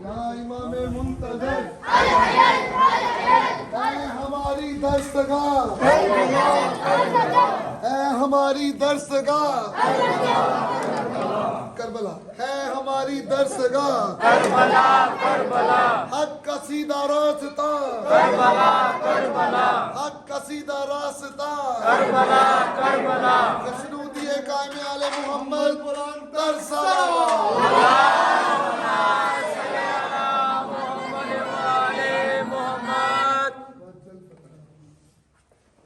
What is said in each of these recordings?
یا امام منتظر اے ہماری درسگاہ اے ہماری درسگاہ کربلا ہے ہماری درسگاہ کربلا کربلا حق کا سیدھا راستہ کربلا کربلا حق کا سیدھا راستہ کربلا کربلا خشنودی قائم آل محمد بلند تر صلوات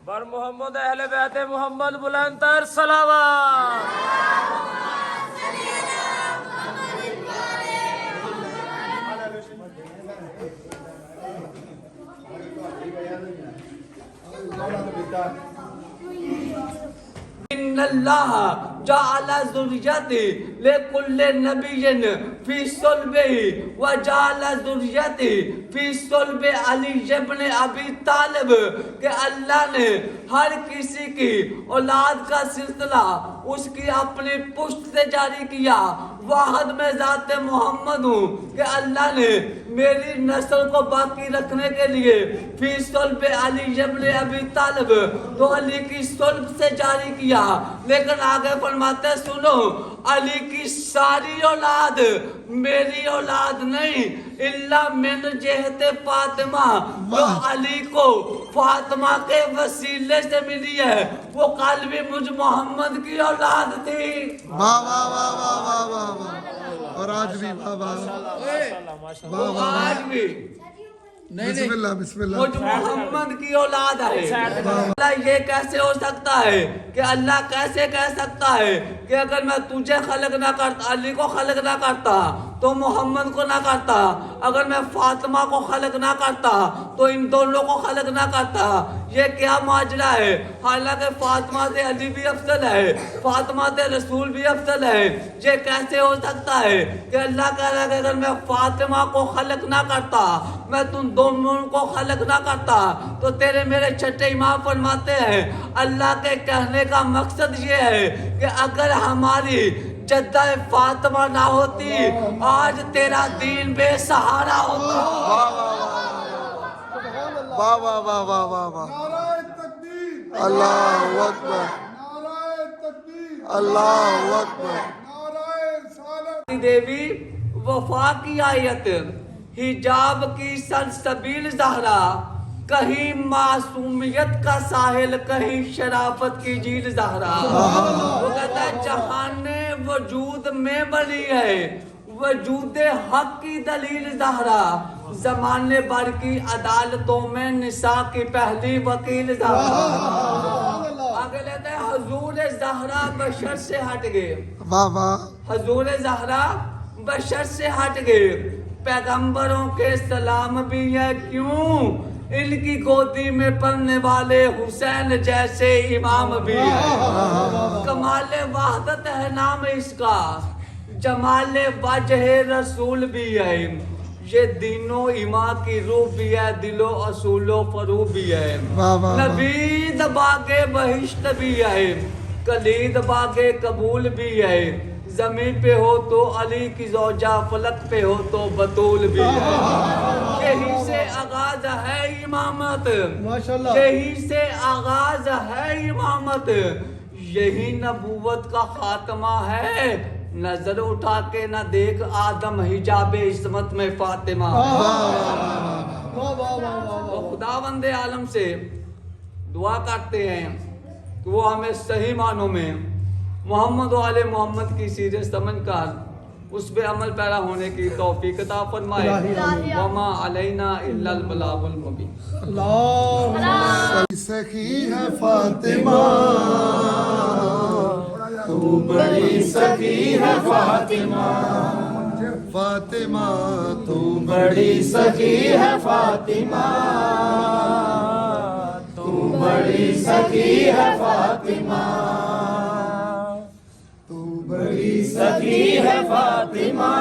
بر محمد اہل بیت محمد بلند تر صلوات ان اللہ جعل ذریت لکل نبی فی صلبہ وجعل ذریت فی صلب علی ابن ابی طالب کہ اللہ نے ہر کسی کی اولاد کا سلسلہ اس کی اپنی پشت سے جاری کیا. واحد میں ذات محمد ہوں کہ اللہ نے میری نسل کو باقی رکھنے کے لیے فی صلب علی ابن ابی طالب تو علی کی صلب سے جاری کیا. لیکن آگے فرماتے سنو علی کی ساری اولاد میری اولاد نہیں الا من جہت فاطمہ جو علی کو فاطمہ کے وسیلے سے ملی ہے وہ قلبی مجھ محمد کی اولاد تھی. واہ واہ واہ واہ واہ واہ واہ اور آج بھی واہ واہ واہ آج بھی بسم اللہ بسم اللہ مجھ محمد کی اولاد ہے. اللہ یہ کیسے ہو سکتا ہے کہ اللہ کیسے کہہ سکتا ہے کہ اگر میں تجھے خلق نہ کرتا علی کو خلق نہ کرتا تو محمد کو نہ کرتا, اگر میں فاطمہ کو خلق نہ کرتا تو ان دونوں کو خلق نہ کرتا. یہ کیا ماجرا ہے؟ حالانکہ فاطمہ سے علی بھی افضل ہے, فاطمہ سے رسول بھی افضل ہے. یہ کیسے ہو سکتا ہے کہ اللہ کہہ رہا ہے کہ اگر میں فاطمہ کو خلق نہ کرتا میں تم دونوں کو خلق نہ کرتا تو تیرے میرے چھٹے امام فرماتے ہیں اللہ کے کہنے کا مقصد یہ ہے کہ اگر ہماری جدہ فاطمہ نہ ہوتی آج تیرا دین بے سہارا ہوتا. واہ واہ واہ واہ واہ واہ اللہ اکبر اللہ اکبر. دیوی وفا کی آیت حجاب کی سلسبیل زہرا کہیں معصومیت کا ساحل کہیں شرافت کی جھیل زہرا. وہ کہتا ہے جہان وجود میں بنی ہے وجود حق کی دلیل زہرا زمانے بھر کی عدالتوں میں نساء کی پہلی وکیل زہرا. آگے لیتے ہیں حضور زہرا بشر سے ہٹ گئے. واہ واہ حضور زہرا بشر سے ہٹ گئے. پیغمبروں کے سلام بھی ہے کیوں ان کی گودی میں پلنے والے حسین جیسے امام بھی ہے. کمال وحدت ہے نام اس کا جمال وجہ رسول بھی ہے. یہ دینوں ایمان کی روح بھی ہے دل و اصول و فروغ بھی ہے. نبید باغ بہشت بھی ہے کلید باغ قبول بھی ہے. زمین پہ ہو تو علی کی زوجہ فلک پہ ہو تو بطول بھی ہے. یہی سے آغاز ہے امامت یہی سے آغاز ہے امامت یہی نبوت کا خاتمہ ہے. نظر اٹھا کے نہ دیکھ آدم حجاب عصمت میں فاطمہ. تو خداوند عالم سے دعا کرتے ہیں کہ وہ ہمیں صحیح معنوں میں محمد و آل محمد کی سیرت سمجھ کر اس پہ عمل پیرا ہونے کی توفیق عطا فرمائے. وما علینا الا البلاغ المبین. سخی ہے فاطمہ تو بڑی سخی ہے فاطمہ فاطمہ تو بڑی سخی ہے فاطمہ تو بڑی سخی ہے فاطمہ تو بڑی سخی ہے فاطمہ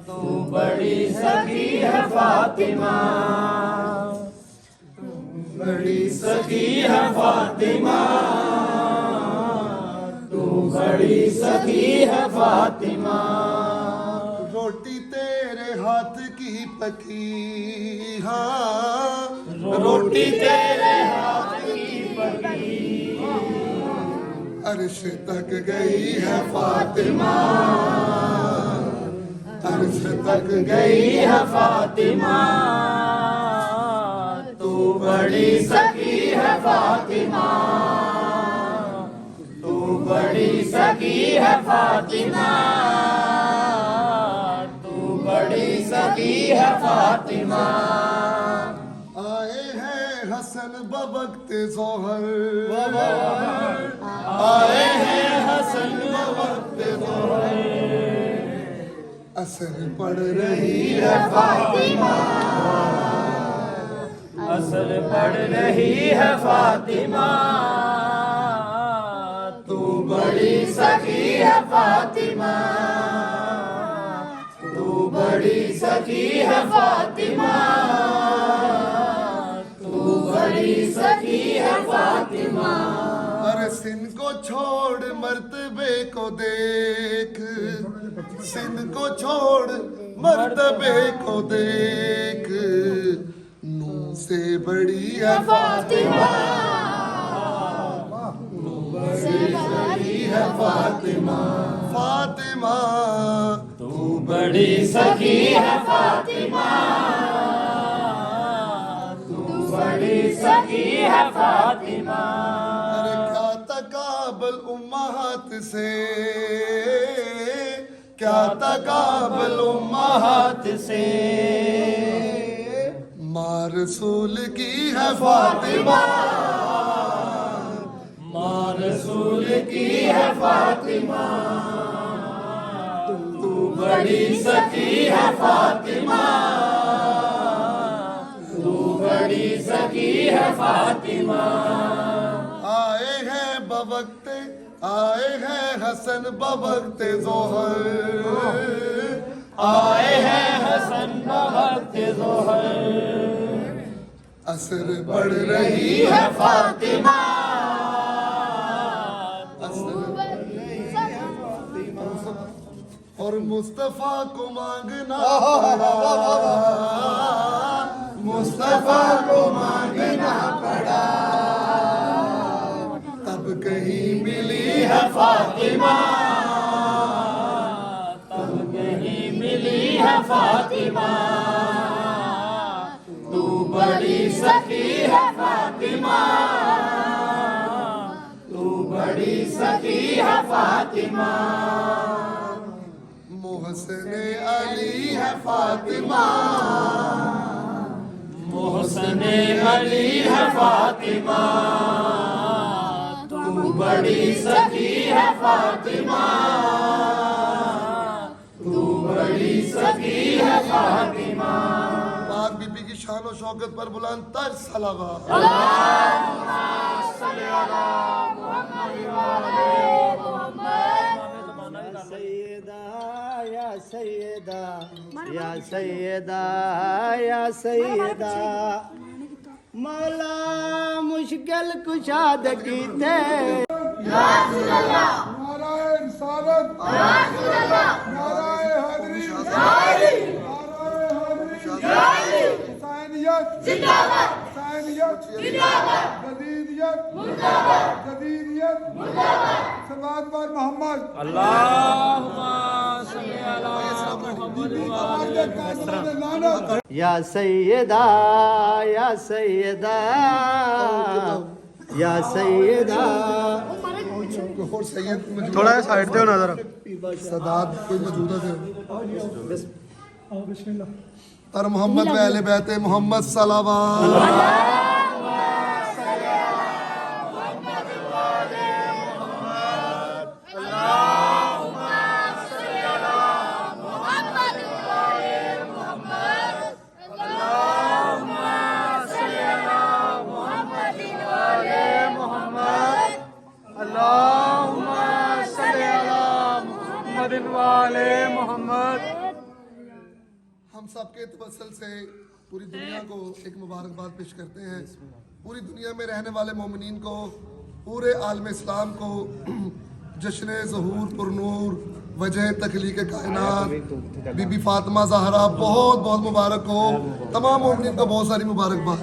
تو بڑی سخی ہے فاطمہ بڑی سخی ہے فاطمہ تو بڑی سخی ہے فاطمہ. ہاتھ کی پکی ہاں روٹی تیرے ہاتھ کی پکی عرش تک گئی ہے فاطمہ عرش تک گئی ہے فاطمہ تو بڑی سکی ہے فاطمہ تو بڑی سکی ہے فاطمہ تو بڑی سکی ہے فاطمہ آئے ہیں حسن بوقت ظہر آئے ہیں حسن بوقت ظہر اثر پڑ رہی ہے فاطمہ اثر پڑ رہی ہے فاطمہ تو بڑی سکی ہے فاطمہ تو بڑی سکی ہے فاطمہ تو بڑی سکی ہے فاطمہ ارے سن کو چھوڑ مرتبے کو دیکھ سن کو چھوڑ مرتبے کو دیکھ نو سے بڑی ہے فاطمہ بڑی ہے فاطمہ فاطمہ تو بڑی سکی ہے فاطمہ تو بڑی سکی ہے فاطمہ ارے کیا تقابل امہات سے کیا تقابل امہات سے ماں رسول کی ہے فاطمہ ماں رسول کی ہے فاطمہ تو بڑی سکی ہے فاطمہ تو بڑی سکی ہے فاطمہ آئے ہیں بوقت آئے ہیں حسن بوقت ظہر آئے ہیں حسن بوقت ظہر اثر بڑھ رہی ہے فاطمہ اور مصطفیٰ کو مانگنا پڑا مصطفیٰ کو مانگنا پڑا تب کہیں ملی ہے فاطمہ تب کہیں ملی ہے فاطمہ تو بڑی سکی ہے فاطمہ تو بڑی سکی ہے فاطمہ محسن علی ہے فاطمہ محسن علی ہے فاطمہ تو بڑی سکی ہے فاطمہ تو بڑی سکی ہے فاطمہ پاک بی بی کی شان و شوکت پر بلند تر صلوات یا سیدہ یا سیدہ یا سیدہ مولا مشکل کشاد کیتے نعرہ رسالت نعرہ حیدری نعرہ حیدری حسینیت حسینیت جدیدیت جدیدیت صلوات بر محمد یا سیدہ یا سیدہ یا سیدہ اور سید تھوڑا سائڈ دے ہونا ذرا سادات کوئی موجودہ تھے اور محمد و اہل بیت محمد صلوات ہم سب کے توسل سے پوری دنیا کو ایک مبارکباد پیش کرتے ہیں پوری دنیا میں رہنے والے مومنین کو پورے عالم اسلام کو جشن ظہور پر نور وجہ تخلیق کائنات بی بی فاطمہ زہرا بہت بہت مبارک ہو. تمام مومنین کو بہت ساری مبارکباد.